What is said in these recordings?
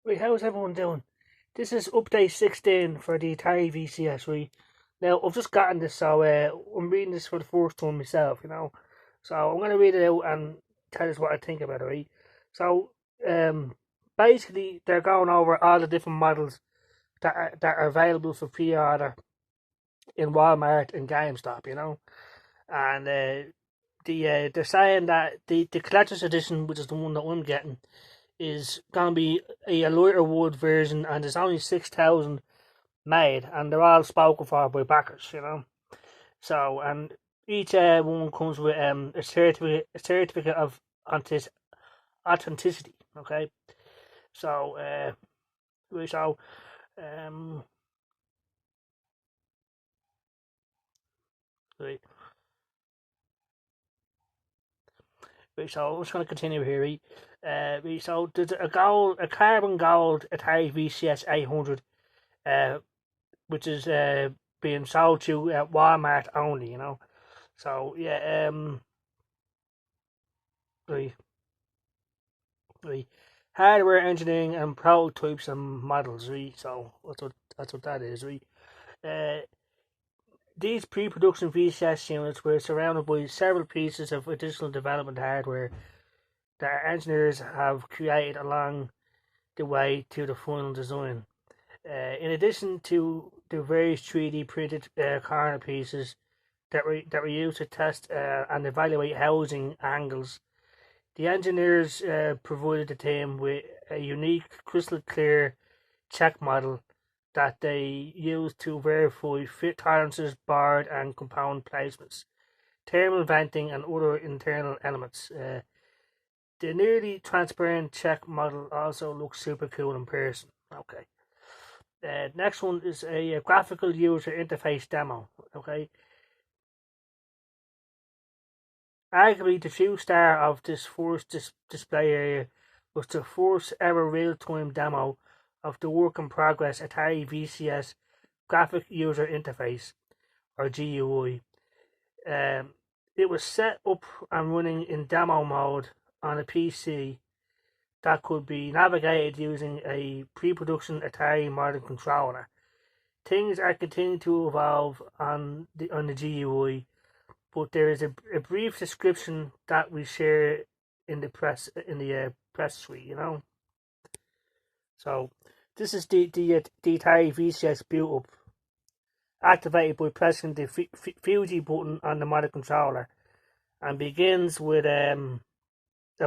Right, how's everyone doing? This is update 16 for the Atari VCS, right? Now, I've just gotten this, so I'm reading this for the first time myself. So I'm going to read it out and tell us what I think about it, right? So, um, basically, they're going over all the different models that are available for pre-order in Walmart and GameStop. And they're saying that the collector's edition, which is the one that I'm getting, is gonna be a lighter wood version, and there's only 6,000 made, and they're all spoken for by backers. So, and each one comes with a certificate of authenticity. Okay, so so um, right, so I'm just gonna continue here. So there's a carbon gold Atari VCS 800, which is being sold to Walmart only. So yeah, right, right. Hardware engineering and prototypes and models, right? So that's what that is, right? Uh, these pre-production VCS units were surrounded by several pieces of additional development hardware that our engineers have created along the way to the final design. In addition to the various 3D printed corner pieces that were used to test and evaluate housing angles, the engineers provided the team with a unique, crystal clear check model that they used to verify fit tolerances, board and component placements, thermal venting, and other internal elements. The nearly transparent check model also looks super cool in person. Okay. Next one is a graphical user interface demo. Okay. Arguably, the true star of this first display area was the first ever real-time demo of the work-in-progress Atari VCS Graphic User Interface, or GUI. It was set up and running in demo mode on a PC that could be navigated using a pre-production Atari modern controller. Things are continuing to evolve on the GUI, but there is a brief description that we share in the press suite. So this is the Atari VCS boot up, activated by pressing the Fuji button on the modern controller, and begins with a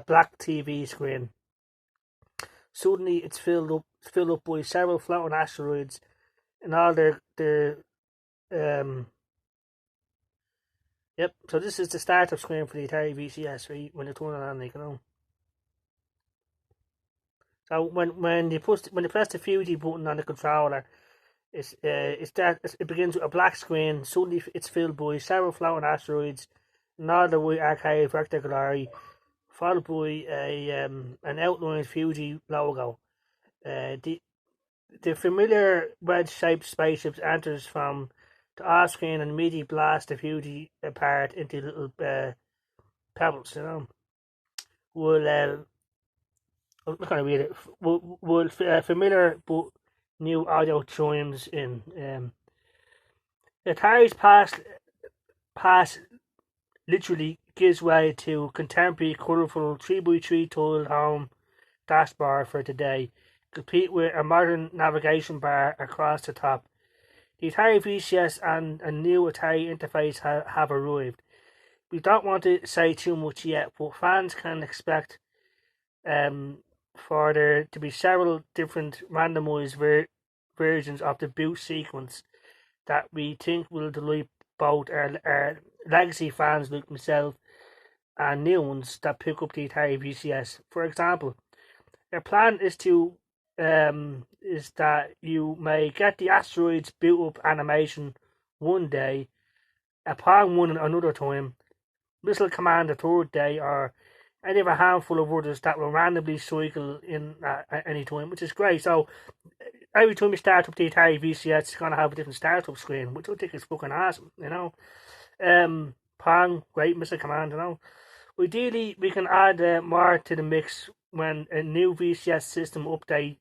black TV screen. Suddenly, it's filled up by several floating asteroids and all their um. Yep. So this is the startup screen for the Atari VCS, right? When you turn it on. So when you press the Fuji button on the controller, it begins with a black screen. Suddenly, it's filled by several floating asteroids, another white arcade rectangular, followed by an outlined Fuji logo. The familiar wedge-shaped spaceship enters from the off-screen and immediately blasts the Fuji apart into little pebbles. Will I'm not going to read it. Will familiar but new audio chimes in. Atari's past literally gives way to contemporary, colourful 3x3 tiled home dashboard for today, complete with a modern navigation bar across the top. The Atari VCS and a new Atari interface have arrived. We don't want to say too much yet, but fans can expect um, for there to be several different randomized versions of the boot sequence that we think will delight both our legacy fans like myself and new ones that pick up the Atari VCS. For example, our plan is that you may get the asteroids boot up animation one day, upon one another time, missile command the third day, or any of a handful of others that will randomly cycle in at any time, which is great. So every time you start up the Atari VCS, it's gonna have a different startup screen, which I think is fucking awesome. Pong, great missile command. Ideally, we can add more to the mix when a new VCS system update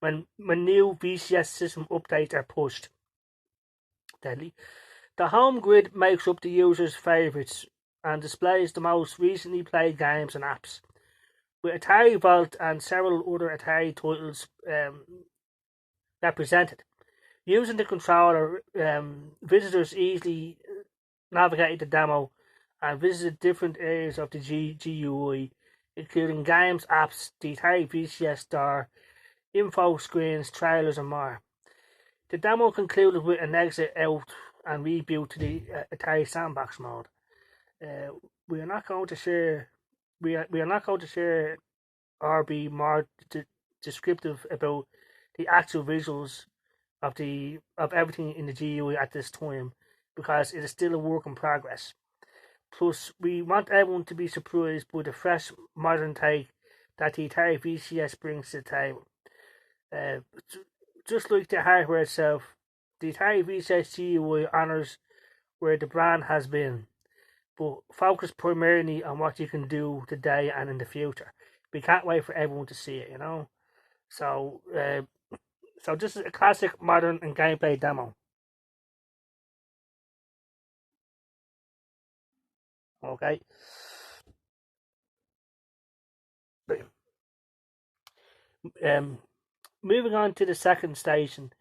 when new VCS system updates are pushed. Deadly. The home grid makes up the user's favourites and displays the most recently played games and apps. With Atari Vault and several other Atari titles represented. Using the controller, visitors easily navigated the demo and visited different areas of the GUI, including games, apps, the Atari VCS store, info screens, trailers, and more. The demo concluded with an exit out and reboot to the Atari Sandbox mode. Uh, we are not going to share. We are not going to share or be more descriptive about the actual visuals of everything in the GUI at this time because it is still a work in progress. Plus, we want everyone to be surprised by the fresh, modern take that the Atari VCS brings to the table. Uh, just like the hardware itself, the Atari VCS GUI honours where the brand has been, but focus primarily on what you can do today and in the future. We can't wait for everyone to see it, you know. So, so this is a classic, modern, and gameplay demo. Okay. Um, moving on to the second station,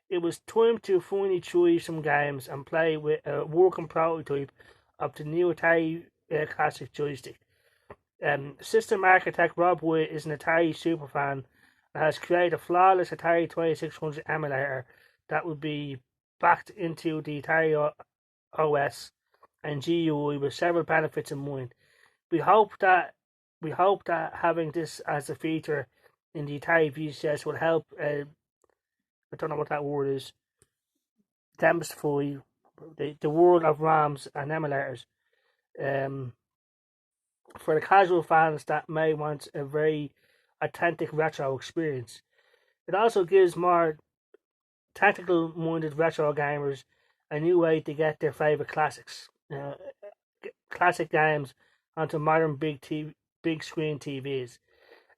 it was time to finally try some games and play with a working prototype of the new Atari Classic joystick. System architect Rob White is an Atari superfan and has created a flawless Atari 2600 emulator that will be backed into the Atari OS and GUI with several benefits in mind. We hope that we hope that having this as a feature in the Atari VCS will help. I don't know what that word is. Demystify the world of ROMs and emulators. Um, for the casual fans that may want a very authentic retro experience. It also gives more technical minded retro gamers a new way to get their favourite classics, classic games onto modern big screen TVs.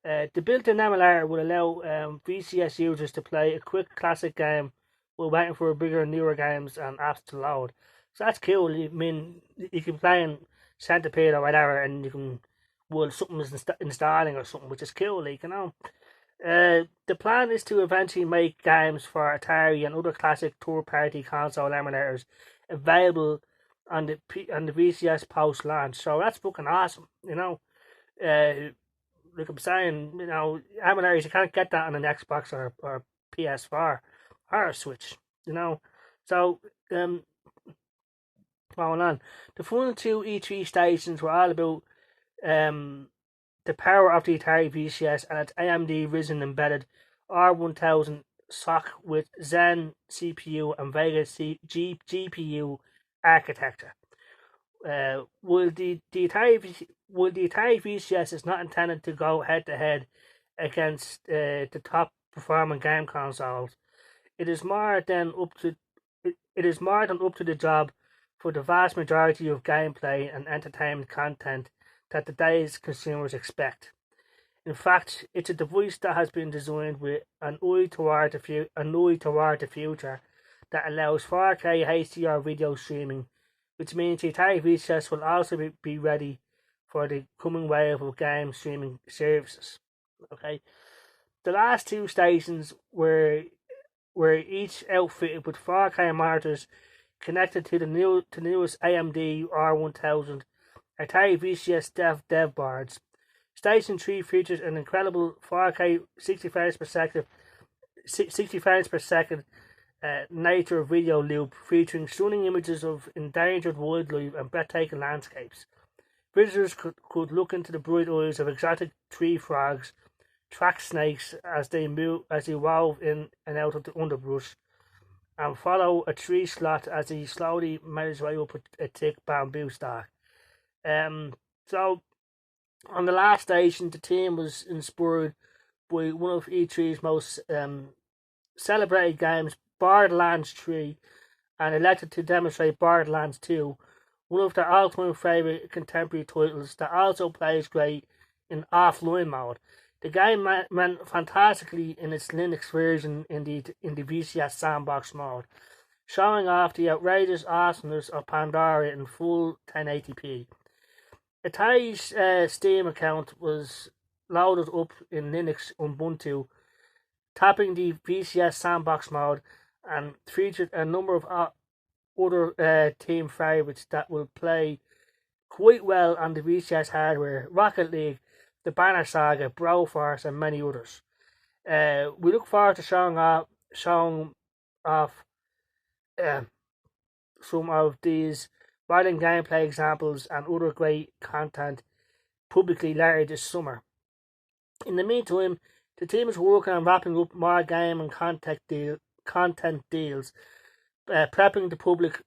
The built-in emulator will allow VCS users to play a quick classic game while waiting for bigger, newer games and apps to load. So that's cool. I mean, you can play in Centipede or whatever, and you can, well, something is installing or something, which is cool, like, you know. The plan is to eventually make games for Atari and other classic third-party console emulators available on the VCS post launch. So that's fucking awesome, you know. Like I'm saying, you know, emulators you can't get that on an Xbox or PS4 or a Switch, you know. So going on, the final two E3 stations were all about the power of the Atari VCS and its AMD Ryzen embedded R1000 SoC with Zen CPU and Vega GPU architecture. While the Atari VCS is not intended to go head to head against the top performing game consoles, it is more than up to the job for the vast majority of gameplay and entertainment content that today's consumers expect. In fact, it's a device that has been designed with an eye toward the future that allows 4K HDR video streaming, which means the Atari VCS will also be ready for the coming wave of game streaming services. Okay, the last two stations were each outfitted with 4K monitors connected to the newest AMD R1000 Atari VCS dev boards. Station 3 features an incredible 4K 60 frames per second nature video loop featuring stunning images of endangered wildlife and breathtaking landscapes. Visitors could look into the bright eyes of exotic tree frogs, track snakes as they evolve in and out of the underbrush, and follow a tree sloth as he slowly made his way up a thick bamboo stalk. So on the last station, the team was inspired by one of E3's most celebrated games, Borderlands 3, and elected to demonstrate Borderlands 2, one of their all-time favourite contemporary titles that also plays great in offline mode. The game ran fantastically in its Linux version in the VCS sandbox mode, showing off the outrageous awesomeness of Pandora in full 1080p. Atari's Steam account was loaded up in Linux Ubuntu, tapping the VCS sandbox mode, and featured a number of other team favourites that will play quite well on the VCS hardware: Rocket League, the Banner Saga, Broforce, and many others. We look forward to showing off uh, some of these violent gameplay examples and other great content publicly later this summer. In the meantime, the team is working on wrapping up more game and content deals, prepping the public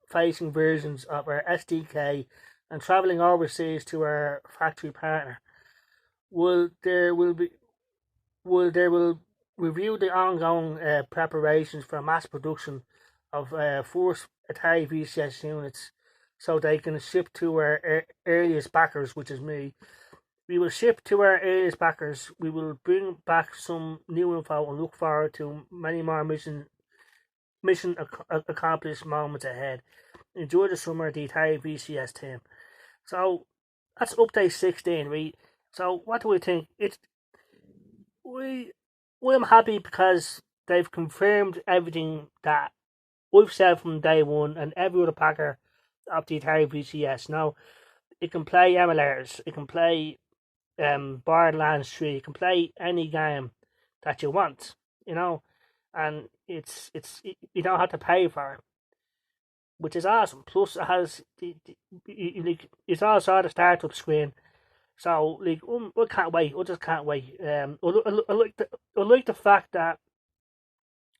facing versions of our SDK, and travelling overseas to our factory partner. Will there will be will there will review the ongoing preparations for mass production of first Atari VCS units, so they can ship to our earliest backers, which is me. We will ship to our earliest backers. We will bring back some new info and look forward to many more mission accomplished moments ahead. Enjoy the summer, the Atari VCS team. So that's update 16, right? So what do we think? We I'm happy because they've confirmed everything that we've said from day one, and every other packer of the Atari VCS. Now it can play emulators, it can play Borderlands 3, it can play any game that you want, you know, and you don't have to pay for it, which is awesome. Plus, it has it's also the startup screen. So, I can't wait. I just can't wait. I like the fact that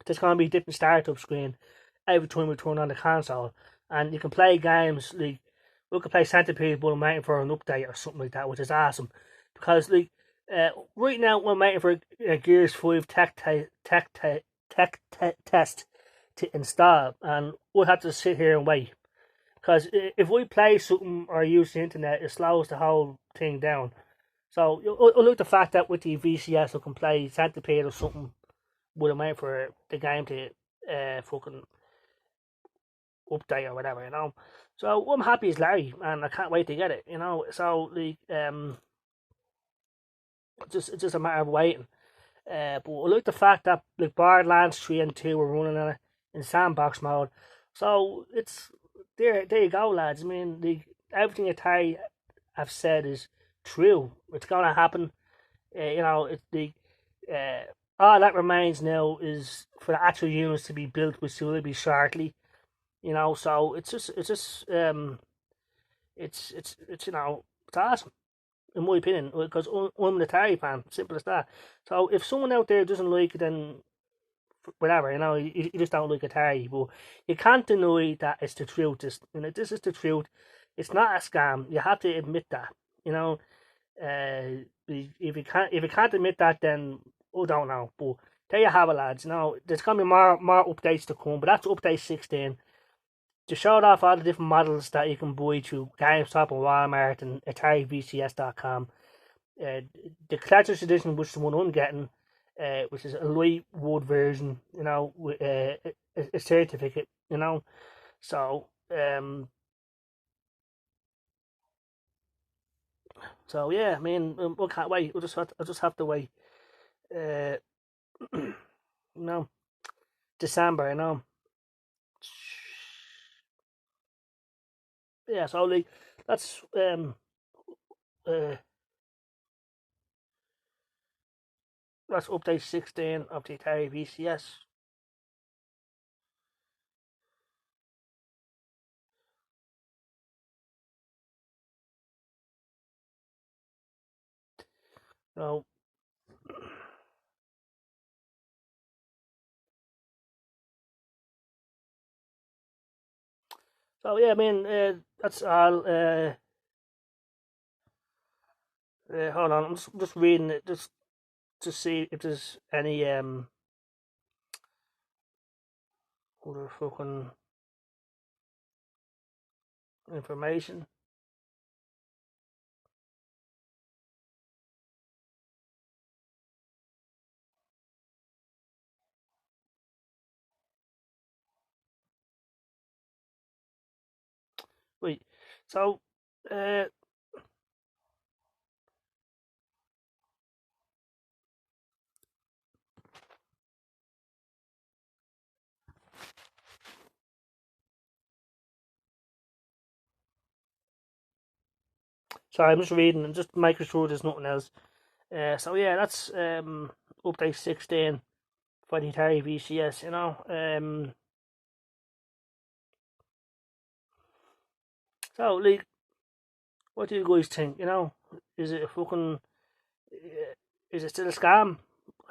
there's going to be a different startup screen every time we turn on the console, and you can play games like we can play Centipede, but I'm waiting for an update or something like that, which is awesome. Because right now we're waiting for a Gears 5 test to install, and we'll have to sit here and wait. Because if we play something or use the internet, it slows the whole thing down. So I like the fact that with the VCS, we can play Centipede or something with a wait for the game to fucking update or whatever, you know. So I'm happy as Larry, and I can't wait to get it, you know. So it's just a matter of waiting. But I like the fact that like Borderlands 3 and 2 were running on it in sandbox mode. So it's there you go, lads. I mean, everything Atari have said is true. It's gonna happen. You know, all that remains now is for the actual units to be built, which will be shortly. You know, so it's you know, it's awesome in my opinion, because I'm an Atari fan. Simple as that. So if someone out there doesn't like it, then whatever, you know, you just don't like Atari. But you can't deny that it's the truth. This is the truth. It's not a scam. You have to admit that. You know, if you can't admit that, then I don't know. But there you have it, lads. You know, there's gonna be more updates to come, but that's update 16. To show off all the different models that you can buy through GameStop and Walmart and AtariVCS.com. The collector's edition, which is the one I'm getting, which is a light wood version, you know, with a certificate, you know. So, yeah, I mean, I can't wait. I just have to wait. Uh, you know, December, you know. Yeah, so that's uh, that's update 16 of the Atari VCS. So, yeah, I mean, that's all. Hold on, I'm just reading it just to see if there's any other fucking information. Right. So, uh, sorry, I'm just reading and just making sure there's nothing else. So yeah, that's update 16 for the Atari VCS. So like, what do you guys think? Is it a fucking, is it still a scam?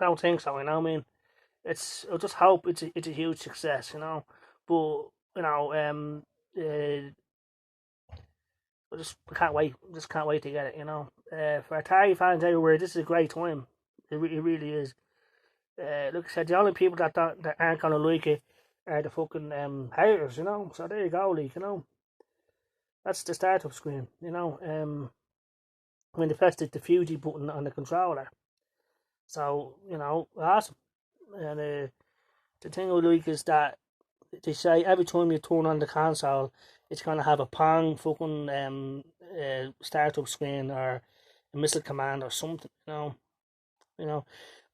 I don't think so. I just hope it's a huge success. But uh, I can't wait. Just can't wait to get it. For Atari fans everywhere, this is a great time. It really is. Like I said, the only people that aren't gonna like it are the fucking haters. So there you go. Like that's the startup screen. When they press the Fuji button on the controller. So awesome. And the thing I like is that they say every time you turn on the console, it's gonna have a Pong fucking startup screen or a missile command or something. You know.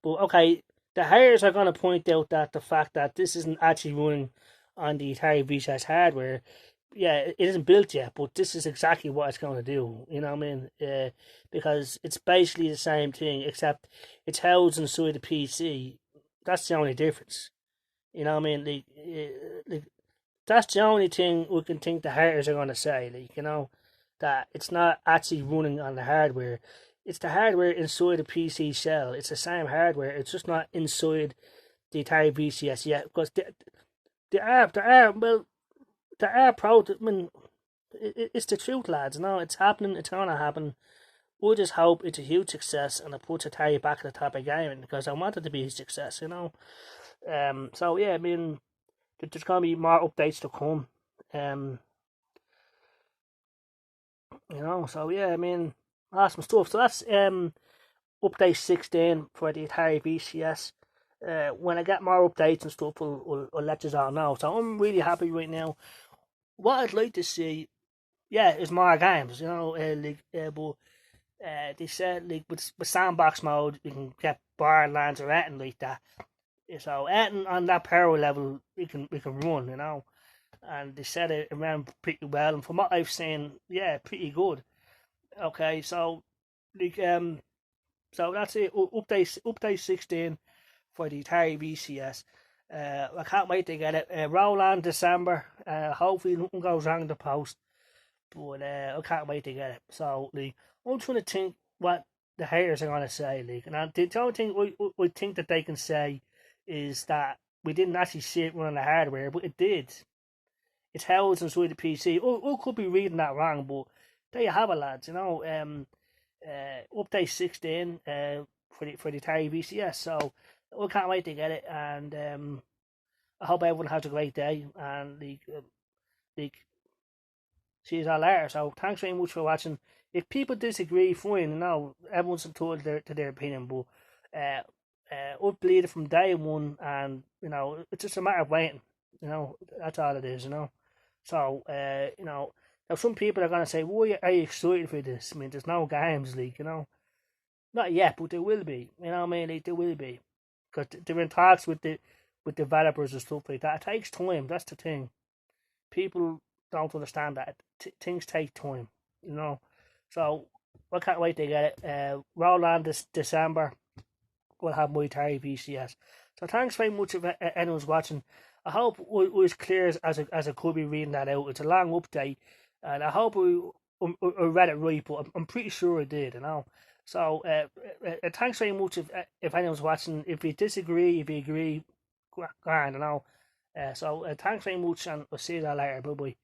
But okay, the haters are gonna point out that the fact that this isn't actually running on the Atari VCS hardware, yeah, it isn't built yet, but this is exactly what it's going to do. You know what I mean? Because it's basically the same thing, except it's housed inside the PC. That's the only difference. You know what I mean? Like that's the only thing we can think the haters are going to say. That it's not actually running on the hardware. It's the hardware inside the PC shell. It's the same hardware. It's just not inside the Atari VCS yet because there are pro. I mean, it's the truth, lads. It's happening. It's gonna happen. We just hope it's a huge success and it puts Atari back at the top of gaming because I want it to be a success. So yeah, I mean, there's gonna be more updates to come. Um, So yeah, I mean, awesome stuff. So that's update 16 for the Atari VCS. When I get more updates and stuff, I'll let you all know. So I'm really happy right now. What I'd like to see, yeah, is more games. But they said like with sandbox mode, you can get Borderlands or anything like that. So anything on that power level, we can run. And they said it ran pretty well. And from what I've seen, yeah, pretty good. Okay, so like so that's it. Update 16 for the Atari VCS. I can't wait to get it. Roll on December. Hopefully nothing goes wrong in the post. But I can't wait to get it. So like, I'm trying to think what the haters are gonna say. Like, and the only thing we think that they can say is that we didn't actually see it run on the hardware, but it did. It's housed inside the PC. I could be reading that wrong, but there you have it, lads. Update 16 for the Atari VCS. So we can't wait to get it, and I hope everyone has a great day. And like see you all later. So thanks very much for watching. If people disagree, fine. Everyone's entitled to their opinion, but I've believed it from day one, and it's just a matter of waiting. That's all it is. So now some people are gonna say, "Why are you excited for this?" I mean, there's no games league, not yet, but there will be. You know what I mean? Like, there will be, because they're in talks with developers and stuff like that. It takes time. That's the thing. People don't understand that things take time. You know, so I can't wait to get it. Roll on this December. We'll have my Atari VCS. So thanks very much if anyone's watching. I hope it was clear as I could be reading that out. It's a long update, and I hope I read it right, but I'm pretty sure I did. So thanks very much if anyone's watching. If you disagree, if you agree, grand. So thanks very much, and I'll see you later. Bye bye.